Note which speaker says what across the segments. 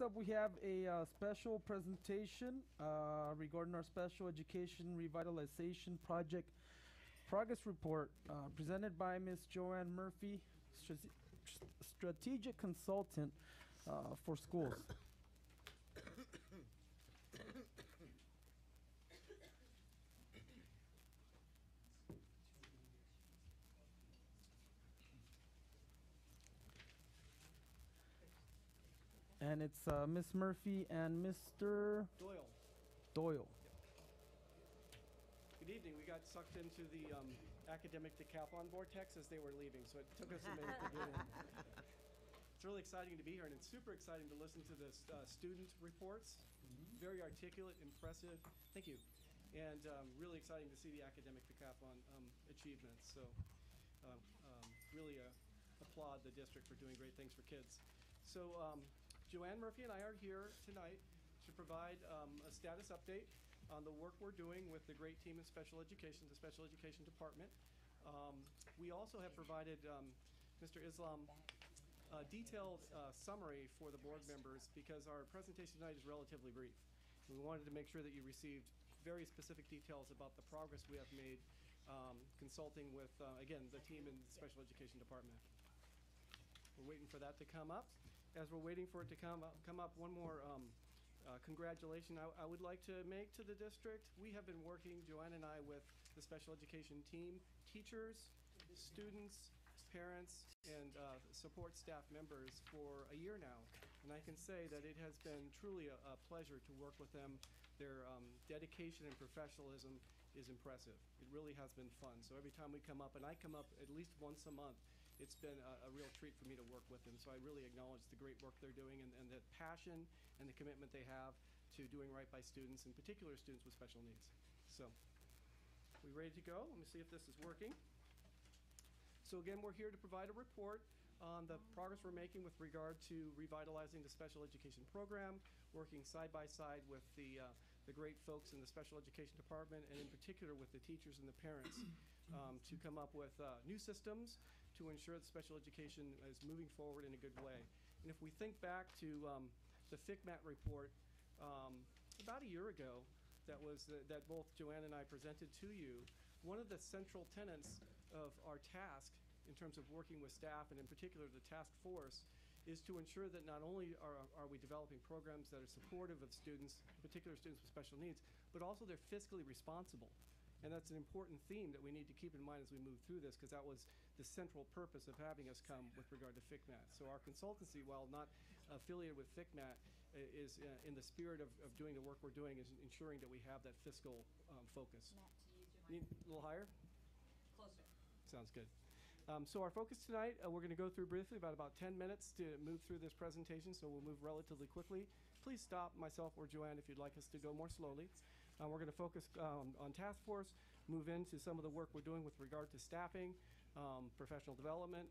Speaker 1: up, we have a special presentation regarding our special education revitalization project progress report presented by Ms. Joanne Murphy, strategic consultant for schools. And it's Ms. Murphy and Mr. Doyle.
Speaker 2: Good evening. We got sucked into the academic decathlon vortex as they were leaving, so it took us a minute to get in. It's really exciting to be here, and it's super exciting to listen to the student reports. Very articulate, impressive. Thank you. And really exciting to see the academic decathlon achievements. So really applaud the district for doing great things for kids. So Joanne Murphy and I are here tonight to provide a status update on the work we're doing with the great team in special education, the special education department. We also have provided Mr. Islam a detailed summary for the board members because our presentation tonight is relatively brief. We wanted to make sure that you received very specific details about the progress we have made consulting with, again, the team in the special education department. We're waiting for that to come up. As we're waiting for it to come up, one more congratulations I would like to make to the district. We have been working, Joanne and I, with the special education team, teachers, students, parents, and support staff members for a year now. And I can say that it has been truly a pleasure to work with them. Their dedication and professionalism is impressive. It really has been fun. So every time we come up, and I come up at least once a month, it's been a real treat for me to work with them. So I really acknowledge the great work they're doing and the passion and the commitment they have to doing right by students, in particular students with special needs. So, we ready to go? Let me see if this is working. So again, we're here to provide a report on the progress we're making with regard to revitalizing the special education program, working side by side with the great folks in the special education department, and in particular with the teachers and the parents to come up with new systems to ensure that special education is moving forward in a good way. And if we think back to the FCMAT report about a year ago that both Joanne and I presented to you, one of the central tenets of our task in terms of working with staff, and in particular the task force, is to ensure that not only are we developing programs that are supportive of students, particular students with special needs, but also they're fiscally responsible. And that's an important theme that we need to keep in mind as we move through this, because that was the central purpose of having us come with regard to FCMAT. So our consultancy, while not affiliated with FCMAT, is in the spirit of doing the work we're doing, is ensuring that we have that fiscal focus.
Speaker 3: Matt, to use your mic.
Speaker 2: A little higher?
Speaker 3: Closer.
Speaker 2: Sounds good. So our focus tonight, we're going to go through briefly about 10 minutes to move through this presentation, so we'll move relatively quickly. Please stop myself or Joanne if you'd like us to go more slowly. We're going to focus on task force, move into some of the work we're doing with regard to staffing, professional development,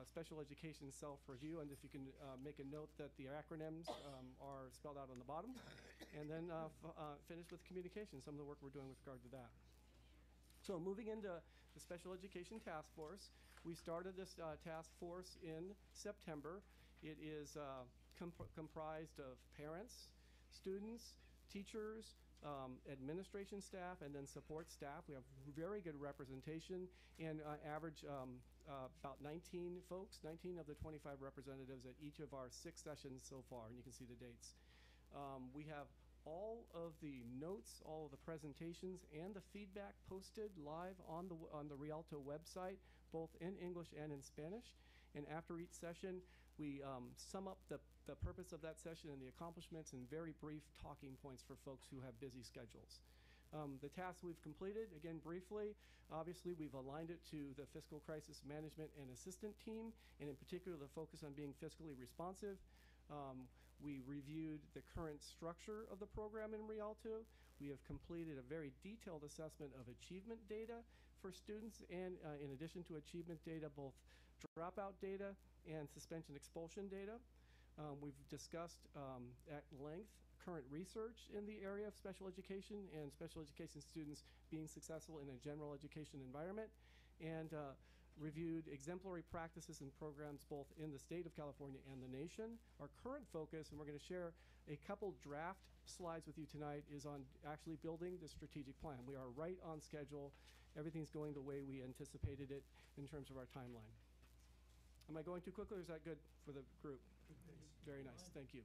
Speaker 2: special education self-review, and if you can make a note that the acronyms are spelled out on the bottom, and then finish with communication, some of the work we're doing with regard to that. So moving into the Special Education Task Force, we started this task force in September. It is comprised of parents, students, teachers, administration staff, and then support staff. We have very good representation and average about 19 folks, 19 of the 25 representatives at each of our 6 sessions so far, and you can see the dates. We have all of the notes, all of the presentations, and the feedback posted live on the Rialto website, both in English and in Spanish. And after each session, we sum up the purpose of that session and the accomplishments in very brief talking points for folks who have busy schedules. The tasks we've completed, again briefly, obviously we've aligned it to the Fiscal Crisis Management and Assistant team, and in particular the focus on being fiscally responsive. We reviewed the current structure of the program in Rialto. We have completed a very detailed assessment of achievement data for students, and in addition to achievement data, both dropout data and suspension expulsion data. We've discussed at length current research in the area of special education and special education students being successful in a general education environment. And reviewed exemplary practices and programs both in the state of California and the nation. Our current focus, and we're going to share a couple draft slides with you tonight, is on actually building the strategic plan. We are right on schedule. Everything's going the way we anticipated it in terms of our timeline. Am I going too quickly, or is that good for the group? Very nice, thank you.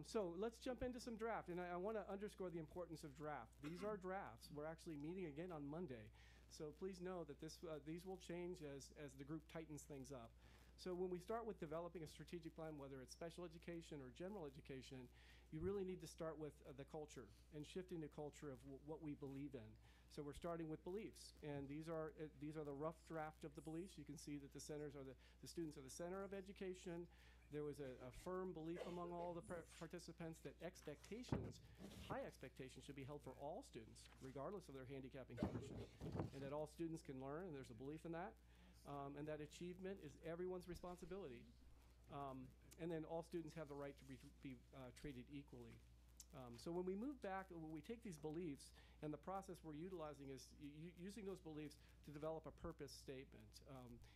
Speaker 2: So let's jump into some draft, and I want to underscore the importance of draft. These are drafts. We're actually meeting again on Monday, so please know that these will change as the group tightens things up. So when we start with developing a strategic plan, whether it's special education or general education, you really need to start with the culture and shifting the culture of what we believe in. So we're starting with beliefs, and these are the rough draft of the beliefs. You can see that the students are the center of education. There was a firm belief among all the participants that high expectations should be held for all students, regardless of their handicapping condition, and that all students can learn, and there's a belief in that, and that achievement is everyone's responsibility. And then all students have the right to be treated equally. So when we move back, when we take these beliefs, and the process we're utilizing is using those beliefs to develop a purpose statement.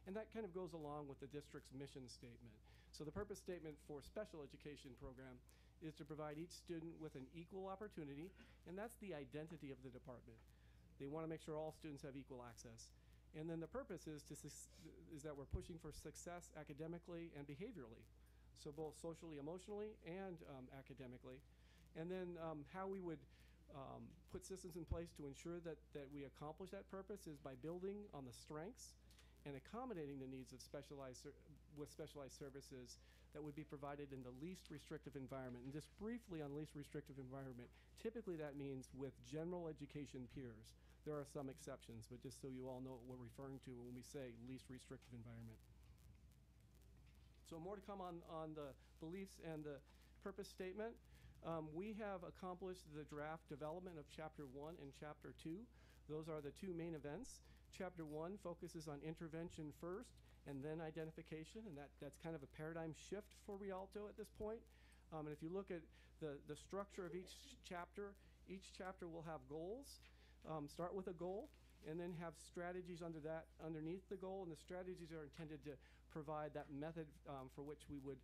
Speaker 2: And that kind of goes along with the district's mission statement. So the purpose statement for special education program is to provide each student with an equal opportunity, and that's the identity of the department. They want to make sure all students have equal access. And then the purpose is that we're pushing for success academically and behaviorally. So both socially, emotionally, and academically. And then how we would put systems in place to ensure that we accomplish that purpose is by building on the strengths and accommodating the needs of specialized services that would be provided in the least restrictive environment. And just briefly on least restrictive environment, typically that means with general education peers. There are some exceptions, but just so you all know what we're referring to when we say least restrictive environment. So more to come on the beliefs and the purpose statement. We have accomplished the draft development of Chapter 1 and Chapter 2. Those are the two main events. Chapter 1 focuses on intervention first and then identification, and that's kind of a paradigm shift for Rialto at this point. And if you look at the structure of each chapter will have goals. Start with a goal, and then have strategies underneath the goal, and the strategies are intended to provide that method for which we would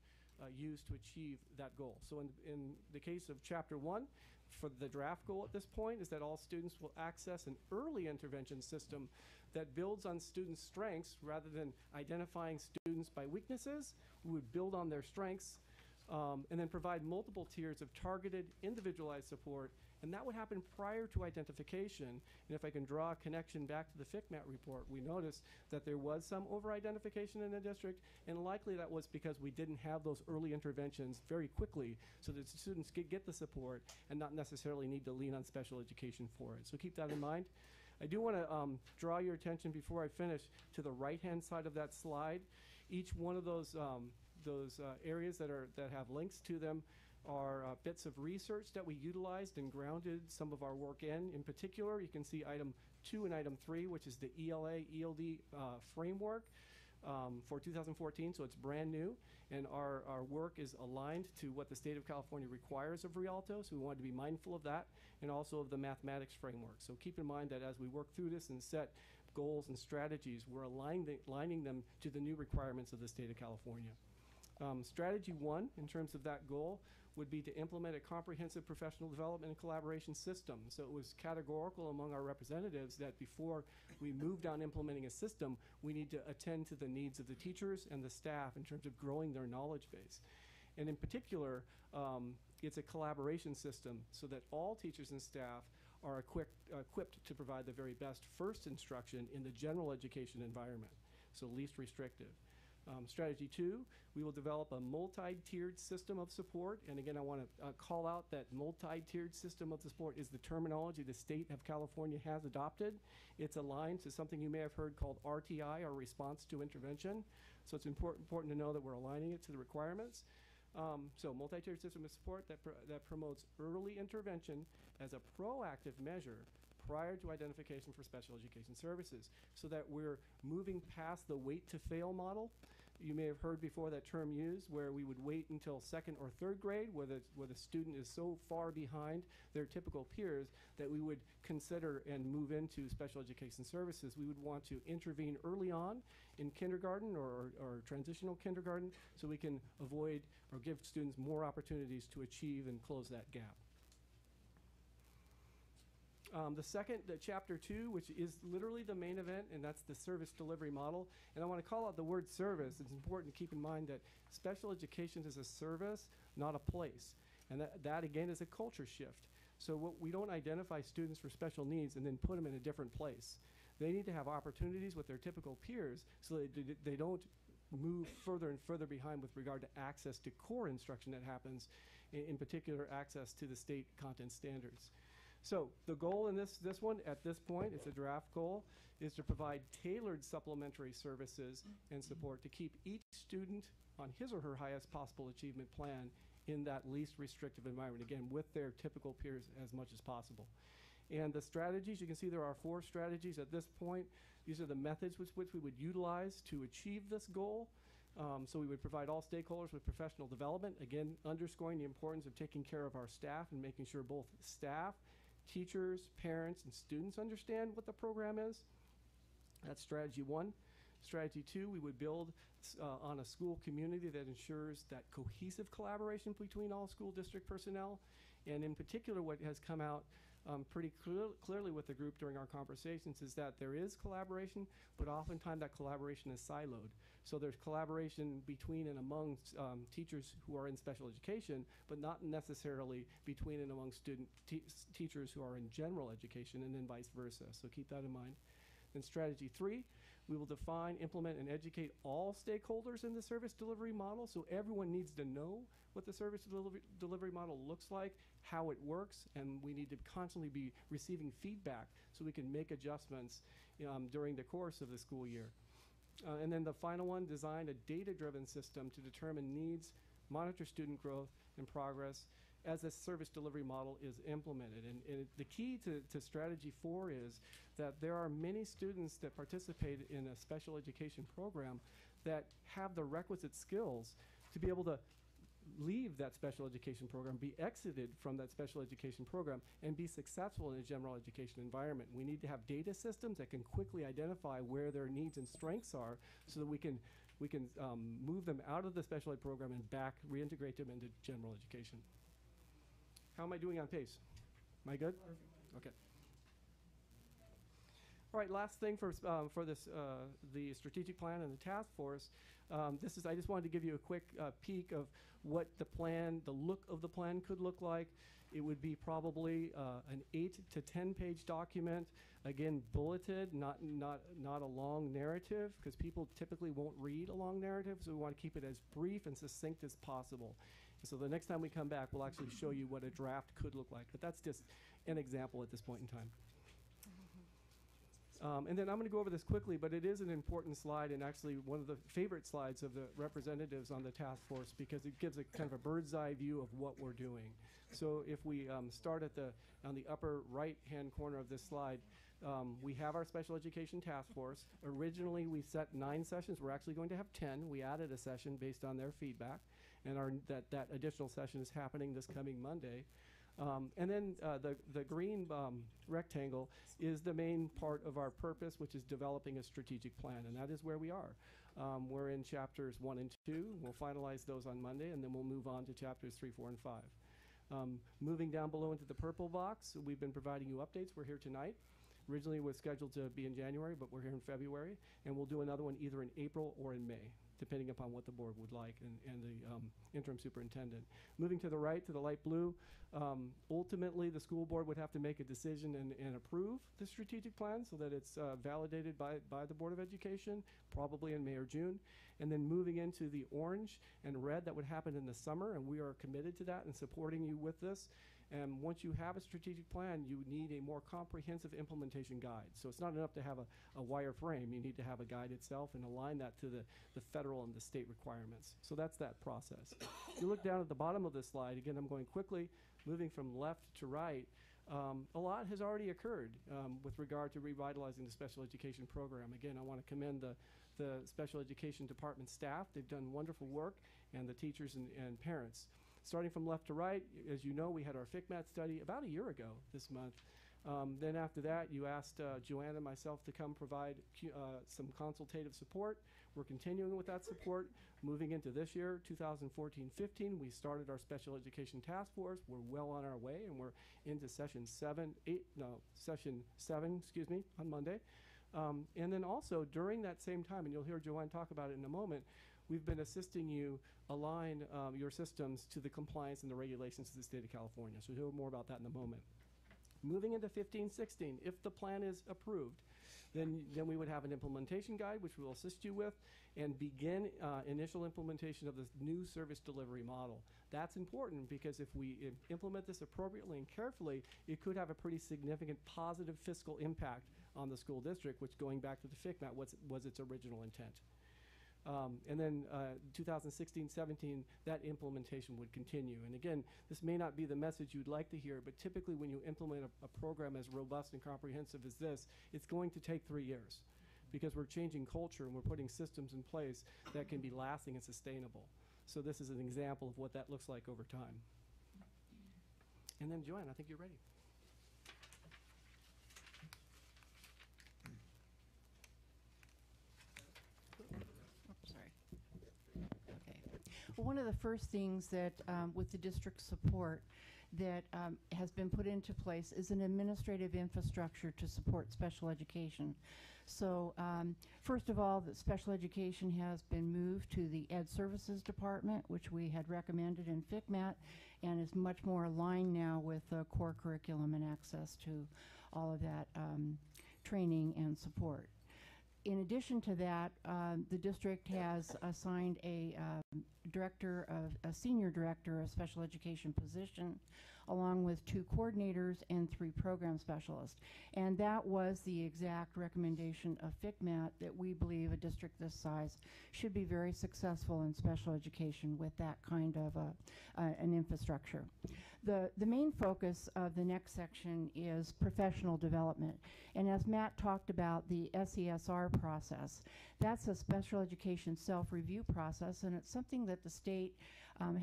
Speaker 2: use to achieve that goal. So in the case of Chapter 1, for the draft goal at this point is that all students will access an early intervention system that builds on students' strengths rather than identifying students by weaknesses. We would build on their strengths and then provide multiple tiers of targeted, individualized support, and that would happen prior to identification. And if I can draw a connection back to the FCMAT report, we noticed that there was some over-identification in the district, and likely that was because we didn't have those early interventions very quickly so that students could get the support and not necessarily need to lean on special education for it. So keep that in mind. I do want to draw your attention before I finish to the right-hand side of that slide. Each one of those areas that have links to them are bits of research that we utilized and grounded some of our work in. In particular, you can see item 2 and item 3, which is the ELA-ELD framework for 2014, so it's brand new. And our work is aligned to what the state of California requires of Rialto, so we wanted to be mindful of that, and also of the mathematics framework. So keep in mind that as we work through this and set goals and strategies, we're aligning them to the new requirements of the state of California. Strategy 1, in terms of that goal, would be to implement a comprehensive professional development and collaboration system. So it was categorical among our representatives that before we moved on implementing a system, we need to attend to the needs of the teachers and the staff in terms of growing their knowledge base. And in particular, it's a collaboration system so that all teachers and staff are equipped to provide the very best first instruction in the general education environment, so least restrictive. Strategy 2, we will develop a multi-tiered system of support. And again, I want to call out that multi-tiered system of support is the terminology the state of California has adopted. It's aligned to something you may have heard called RTI, or response to intervention. So it's important to know that we're aligning it to the requirements. So multi-tiered system of support that promotes early intervention as a proactive measure prior to identification for special education services, so that we're moving past the wait to fail model You may have heard before that term used, where we would wait until second or third grade, where the student is so far behind their typical peers that we would consider and move into special education services. We would want to intervene early on in kindergarten or transitional kindergarten, so we can avoid or give students more opportunities to achieve and close that gap. The second, chapter 2, which is literally the main event, and that's the service delivery model. And I want to call out the word service. It's important to keep in mind that special education is a service, not a place. And that again, is a culture shift. So we don't identify students for special needs and then put them in a different place. They need to have opportunities with their typical peers so that they don't move further and further behind with regard to access to core instruction that happens, in particular access to the state content standards. So the goal in this one, at this point, it's a draft goal, is to provide tailored supplementary services and support to keep each student on his or her highest possible achievement plan in that least restrictive environment, again, with their typical peers as much as possible. And the strategies, you can see there are 4 strategies at this point. These are the methods which we would utilize to achieve this goal. So we would provide all stakeholders with professional development, again, underscoring the importance of taking care of our staff and making sure both staff, teachers, parents, and students understand what the program is. That's strategy 1. Strategy 2, we would build on a school community that ensures that cohesive collaboration between all school district personnel. And in particular, what has come out pretty clearly with the group during our conversations is that there is collaboration, but oftentimes that collaboration is siloed. So there's collaboration between and among teachers who are in special education, but not necessarily between and among teachers who are in general education, and then vice versa. So keep that in mind. Then strategy 3, we will define, implement, and educate all stakeholders in the service delivery model. So everyone needs to know what the service delivery model looks like, how it works, and we need to constantly be receiving feedback so we can make adjustments during the course of the school year. And then the final one, design a data-driven system to determine needs, monitor student growth and progress as the service delivery model is implemented. And the key to strategy 4 is that there are many students that participate in a special education program that have the requisite skills to be able to leave that special education program, be exited from that special education program, and be successful in a general education environment. We need to have data systems that can quickly identify where their needs and strengths are so that we can move them out of the special ed program and back, reintegrate them into general education. How am I doing on pace? Am I good? Okay. All right, last thing for this, the strategic plan and the task force. I just wanted to give you a quick peek of what the plan, the look of the plan could look like. It would be probably an 8 to 10 page document, again, bulleted, not a long narrative, because people typically won't read a long narrative, so we want to keep it as brief and succinct as possible. And so the next time we come back, we'll actually show you what a draft could look like, but that's just an example at this point in time. And then I'm going to go over this quickly, but it is an important slide and actually one of the favorite slides of the representatives on the task force because it gives a kind of a bird's eye view of what we're doing. So if we start on the upper right-hand corner of this slide, we have our special education task force. Originally, we set 9 sessions. We're actually going to have 10. We added a session based on their feedback, and that additional session is happening this coming Monday. And then the green rectangle is the main part of our purpose, which is developing a strategic plan, and that is where we are. We're in chapters 1 and 2. We'll finalize those on Monday, and then we'll move on to chapters 3, 4, and 5. Moving down below into the purple box, we've been providing you updates. We're here tonight. Originally, it was scheduled to be in January, but we're here in February, and we'll do another one either in April or in May, depending upon what the board would like and the interim superintendent. Moving to the right, to the light blue, ultimately the school board would have to make a decision and approve the strategic plan so that it's validated by the Board of Education, probably in May or June. And then moving into the orange and red, that would happen in the summer, and we are committed to that and supporting you with this. And once you have a strategic plan, you need a more comprehensive implementation guide. So it's not enough to have a wireframe. You need to have a guide itself and align that to the federal and the state requirements. So that's that process. If you look down at the bottom of this slide, again, I'm going quickly, moving from left to right. A lot has already occurred with regard to revitalizing the special education program. Again, I want to commend the special education department staff. They've done wonderful work, and the teachers and parents. Starting from left to right, as you know, we had our FICMAT study about a year ago this month. Then after that, you asked Joanna and myself to come provide some consultative support. We're continuing with that support. Moving into this year, 2014-15, we started our special education task force. We're well on our way, and we're into session 7 on Monday. And then also during that same time, and you'll hear Joanne talk about it in a moment, we've been assisting you align your systems to the compliance and the regulations of the state of California. So you'll hear more about that in a moment. Moving into 15-16, if the plan is approved, then we would have an implementation guide, which we'll assist you with, and begin initial implementation of this new service delivery model. That's important because if we implement this appropriately and carefully, it could have a pretty significant positive fiscal impact on the school district, which, going back to the FICMAT, was its original intent. And then 2016-17, that implementation would continue. And again, this may not be the message you'd like to hear, but typically when you implement a program as robust and comprehensive as this, it's going to take 3 years because we're changing culture and we're putting systems in place that can be lasting and sustainable. So this is an example of what that looks like over time. And then Joanne, I think you're ready.
Speaker 4: Well, one of the first things that, with the district support, that has been put into place is an administrative infrastructure to support special education. So first of all, the special education has been moved to the Ed Services Department, which we had recommended in FICMAT, and is much more aligned now with core curriculum and access to all of that training and support. In addition to that, the district has assigned a senior director of special education position, along with 2 coordinators and 3 program specialists. And that was the exact recommendation of FICMAT, that we believe a district this size should be very successful in special education with that kind of an infrastructure. The main focus of the next section is professional development. And as Matt talked about, the SESR process, that's a special education self-review process, and it's something that the state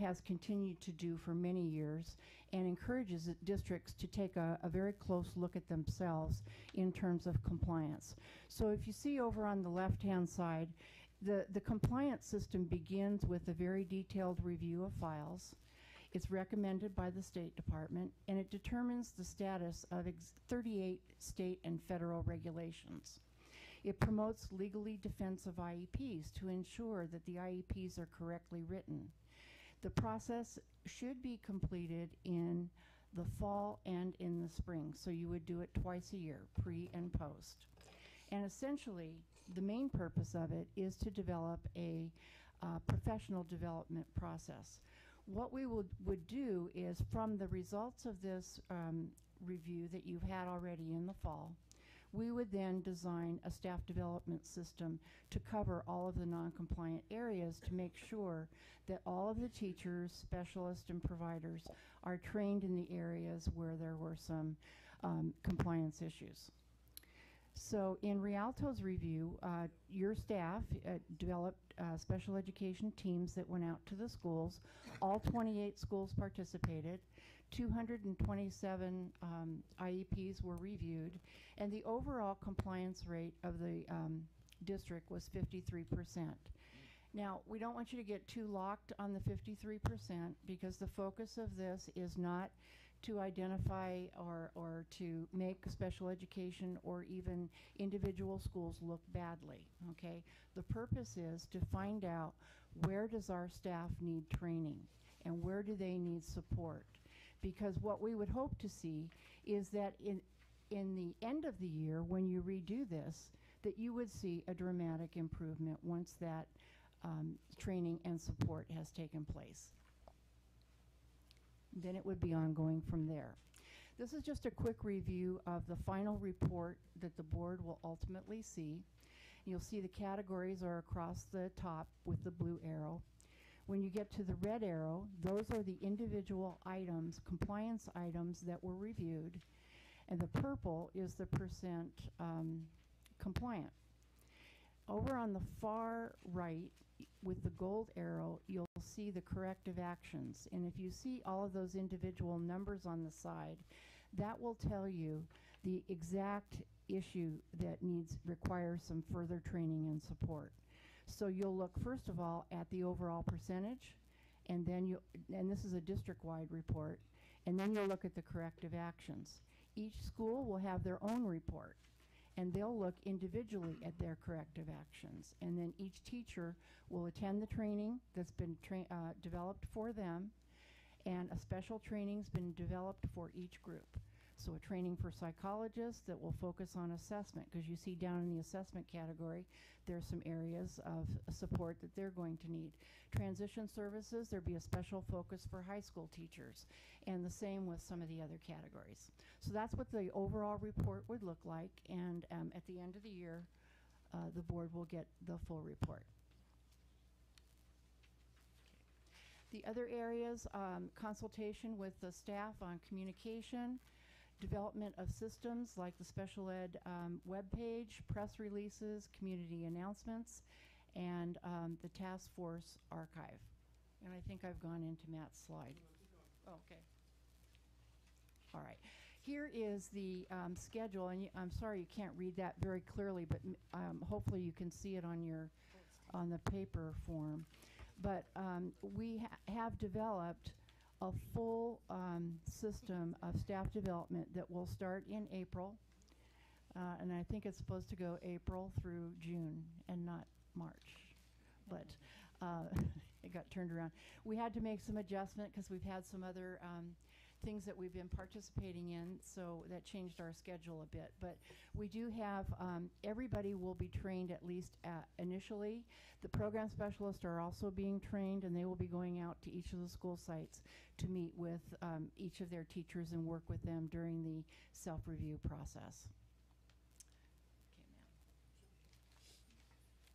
Speaker 4: has continued to do for many years and encourages districts to take a very close look at themselves in terms of compliance. So if you see over on the left-hand side, the compliance system begins with a very detailed review of files. It's recommended by the State Department, and it determines the status of 38 state and federal regulations. It promotes legally defensive IEPs to ensure that the IEPs are correctly written. The process should be completed in the fall and in the spring, so you would do it twice a year, pre and post. And essentially, the main purpose of it is to develop a professional development process. What we would do is, from the results of this review that you've had already in the fall, we would then design a staff development system to cover all of the non-compliant areas to make sure that all of the teachers, specialists, and providers are trained in the areas where there were some compliance issues. So in Rialto's review, your staff developed special education teams that went out to the schools. All 28 schools participated. 227 IEPs were reviewed, and the overall compliance rate of the district was 53%. Now, we don't want you to get too locked on the 53% because the focus of this is not to identify or to make special education or even individual schools look badly, okay? The purpose is to find out, where does our staff need training and where do they need support? Because what we would hope to see is that in the end of the year, when you redo this, that you would see a dramatic improvement once that training and support has taken place. Then it would be ongoing from there. This is just a quick review of the final report that the board will ultimately see. You'll see the categories are across the top with the blue arrow. When you get to the red arrow, those are the individual items, compliance items that were reviewed, and the purple is the percent compliant. Over on the far right, with the gold arrow, you'll see the corrective actions. And if you see all of those individual numbers on the side, that will tell you the exact issue that requires some further training and support. So you'll look first of all at the overall percentage, and then and this is a district-wide report, and then you'll look at the corrective actions. Each school will have their own report, and they'll look individually at their corrective actions. And then each teacher will attend the training that's been developed for them, and a special training's been developed for each group. So a training for psychologists that will focus on assessment, because you see down in the assessment category, there's some areas of support that they're going to need. Transition services, there'll be a special focus for high school teachers, and the same with some of the other categories. So that's what the overall report would look like, and at the end of the year, the board will get the full report. The other areas, consultation with the staff on communication, development of systems like the special ed webpage, press releases, community announcements, and the task force archive. And I think I've gone into Matt's slide. Oh, okay. All right. Here is the schedule, and I'm sorry you can't read that very clearly, but hopefully you can see it on the paper form. But we have developed a full system of staff development that will start in April, and I think it's supposed to go April through June and not March, but it got turned around. We had to make some adjustment because we've had some other things that we've been participating in, so that changed our schedule a bit. But we do have, everybody will be trained at least initially. The program specialists are also being trained, and they will be going out to each of the school sites to meet with each of their teachers and work with them during the self-review process.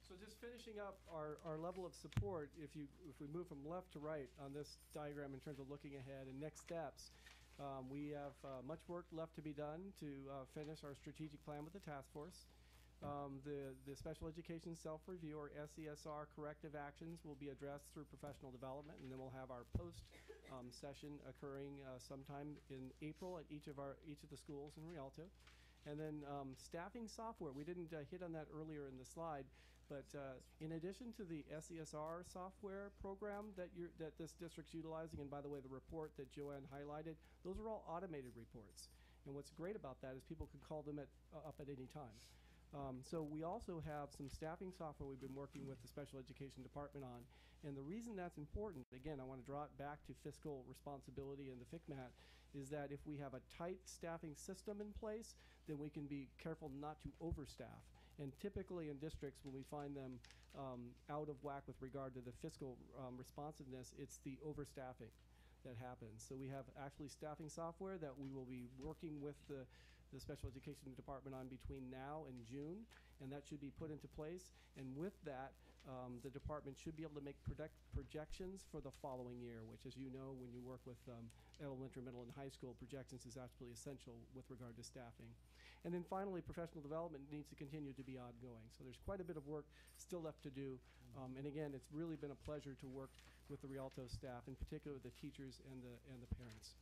Speaker 2: So just finishing up our level of support, if we move from left to right on this diagram in terms of looking ahead and next steps, we have much work left to be done to finish our strategic plan with the task force. The special education self-review, or SESR corrective actions, will be addressed through professional development, and then we'll have our post session occurring sometime in April at each of the schools in Rialto. And then staffing software, we didn't hit on that earlier in the slide, but in addition to the SESR software program that this district's utilizing, and by the way, the report that Joanne highlighted, those are all automated reports. And what's great about that is people can call them up at any time. So we also have some staffing software we've been working with the special education department on. And the reason that's important, again, I want to draw it back to fiscal responsibility and the FCMAT, is that if we have a tight staffing system in place, then we can be careful not to overstaff. And typically in districts, when we find them out of whack with regard to the fiscal responsiveness, it's the overstaffing that happens. So we have actually staffing software that we will be working with the special education department on between now and June, and that should be put into place. And with that, the department should be able to make projections for the following year, which, as you know, when you work with elementary, middle, and high school, projections is absolutely essential with regard to staffing. And then finally, professional development needs to continue to be ongoing. So there's quite a bit of work still left to do. And again, it's really been a pleasure to work with the Rialto staff, in particular the teachers and the parents.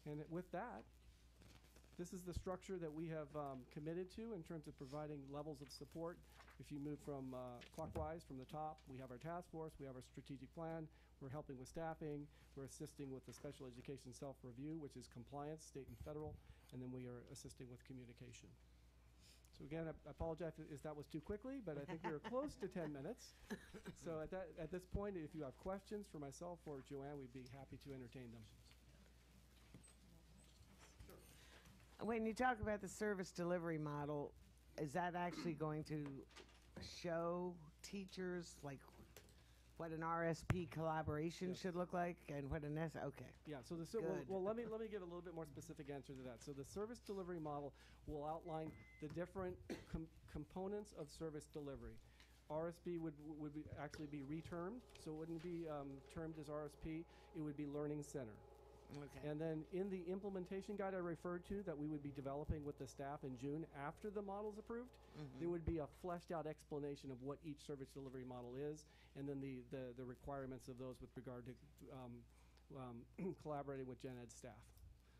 Speaker 2: And with that, this is the structure that we have committed to in terms of providing levels of support. If you move from clockwise from the top, we have our task force, we have our strategic plan, we're helping with staffing, we're assisting with the special education self-review, which is compliance, state and federal, and then we are assisting with communication. So again, I apologize if that was too quickly, but I think we were close to 10 minutes. So at this point, if you have questions for myself or Joanne, we'd be happy to entertain them.
Speaker 5: When you talk about the service delivery model, is that actually going to show teachers like what an RSP collaboration
Speaker 2: Yes.
Speaker 5: should look like and what an okay.
Speaker 2: Yeah, so
Speaker 5: Good.
Speaker 2: well, let me give a little bit more specific answer to that. So the service delivery model will outline the different components of service delivery. RSP would actually be retermed, so it wouldn't be termed as RSP. It would be Learning Center.
Speaker 5: Okay.
Speaker 2: And then in the implementation guide I referred to that we would be developing with the staff in June after the model's approved, there would be a fleshed out explanation of what each service delivery model is, and then the requirements of those with regard to collaborating with Gen Ed staff.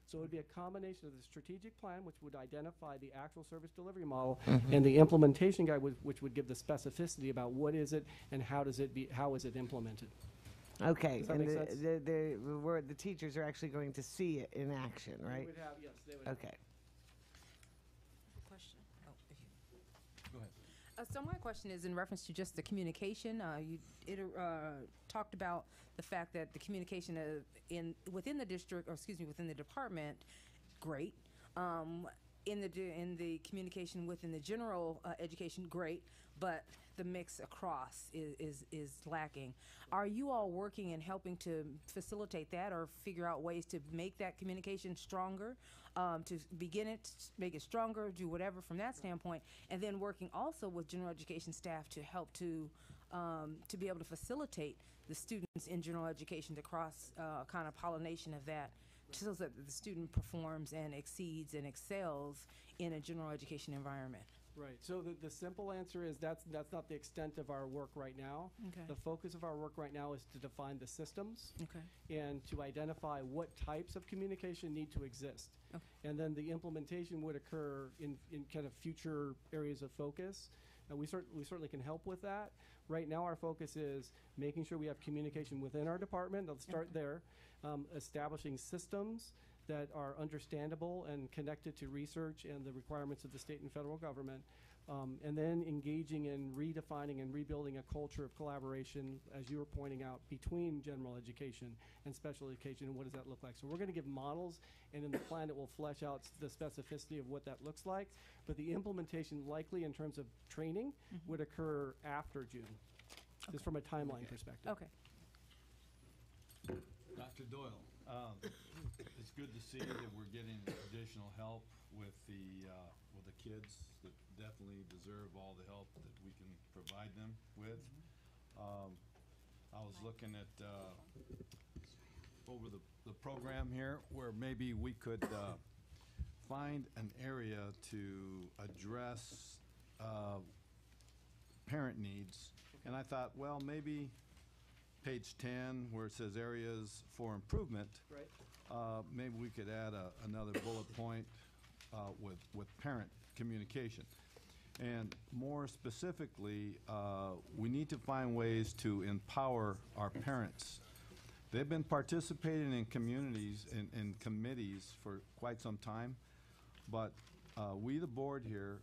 Speaker 2: So it would be a combination of the strategic plan, which would identify the actual service delivery model, and the implementation guide, which would give the specificity about what is it and how is it implemented.
Speaker 5: Okay,
Speaker 2: Does that
Speaker 5: and
Speaker 2: make sense?
Speaker 5: the teachers are actually going to see it in action,
Speaker 2: They
Speaker 5: right?
Speaker 2: would have, yes, they would.
Speaker 5: Okay.
Speaker 3: Question? Oh, if you.
Speaker 6: Go ahead.
Speaker 3: So my question is in reference to just the communication. You talked about the fact that the communication within the district, or excuse me, within the department, great. In the communication within the general education, great, but the mix across is lacking. Are you all working and helping to facilitate that, or figure out ways to make that communication stronger, to begin it, make it stronger, do whatever from that standpoint, and then working also with general education staff to help to be able to facilitate the students in general education to cross kind of pollination of that, so that the student performs and exceeds and excels in a general education environment?
Speaker 2: Right. So the simple answer is that's not the extent of our work right now.
Speaker 3: Okay.
Speaker 2: The focus of our work right now is to define the systems
Speaker 3: Okay.
Speaker 2: and to identify what types of communication need to exist.
Speaker 3: Okay.
Speaker 2: And then the implementation would occur in kind of future areas of focus. And we certainly can help with that. Right now our focus is making sure we have communication within our department. Let's start there. Establishing systems that are understandable and connected to research and the requirements of the state and federal government, and then engaging in redefining and rebuilding a culture of collaboration, as you were pointing out, between general education and special education, and what does that look like? So we're going to give models, and in the plan it will flesh out the specificity of what that looks like, but the implementation likely in terms of training would occur after June, just from a timeline perspective.
Speaker 3: Okay.
Speaker 6: Dr. Doyle, it's good to see that we're getting additional help with the kids that definitely deserve all the help that we can provide them with. I was looking at over the program here where maybe we could find an area to address parent needs, and I thought, well, maybe page 10 where it says areas for improvement,
Speaker 2: Right.
Speaker 6: maybe we could add another bullet point with parent communication. And more specifically, we need to find ways to empower our parents. They've been participating in communities and committees for quite some time, but we, the board here,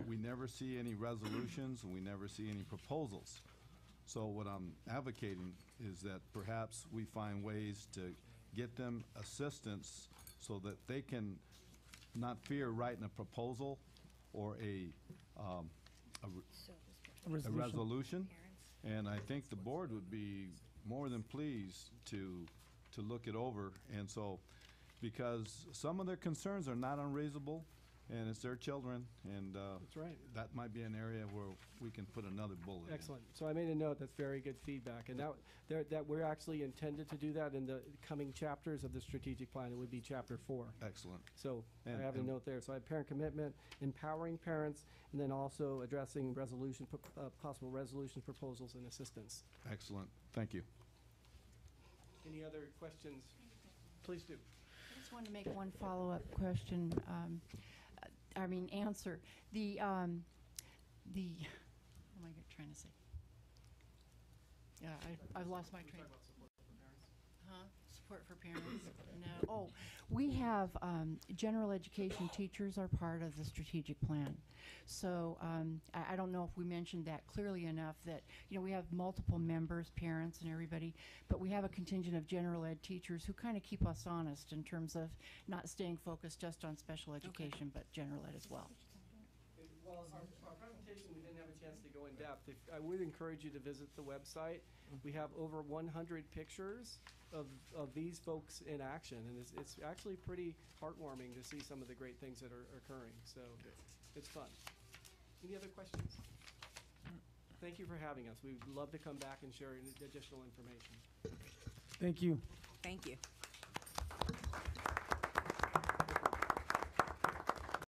Speaker 6: we never see any resolutions and we never see any proposals. So what I'm advocating is that perhaps we find ways to get them assistance so that they can not fear writing a proposal or a resolution. And I think the board would be more than pleased to look it over. And so, because some of their concerns are not unreasonable, and it's their children, and
Speaker 2: That's right.
Speaker 6: that might be an area where we can put another bullet in.
Speaker 2: Excellent. So I made a note. That's very good feedback, and that we're actually intended to do that in the coming chapters of the strategic plan. It would be chapter 4.
Speaker 6: Excellent.
Speaker 2: So
Speaker 6: And-
Speaker 2: I have a
Speaker 6: and-
Speaker 2: note there. So I have parent commitment, empowering parents, and then also addressing possible resolution proposals and assistance.
Speaker 6: Excellent. Thank you.
Speaker 2: Any other questions? Please do.
Speaker 4: I just wanted to make one follow-up question, answer. What am I trying to say? Yeah, I've lost my train. Huh? Support for parents? No. Oh, we have general education teachers are part of the strategic plan. So I don't know if we mentioned that clearly enough that, we have multiple members, parents and everybody, but we have a contingent of general ed teachers who kind of keep us honest in terms of not staying focused just on special education, but general ed as well.
Speaker 2: Well, our presentation, we didn't have a chance to go in depth. I would encourage you to visit the website. We have over 100 pictures of these folks in action, and it's actually pretty heartwarming to see some of the great things that are occurring. So it's fun. Any other questions? Thank you for having us. We'd love to come back and share additional information.
Speaker 1: Thank you.
Speaker 3: Thank you.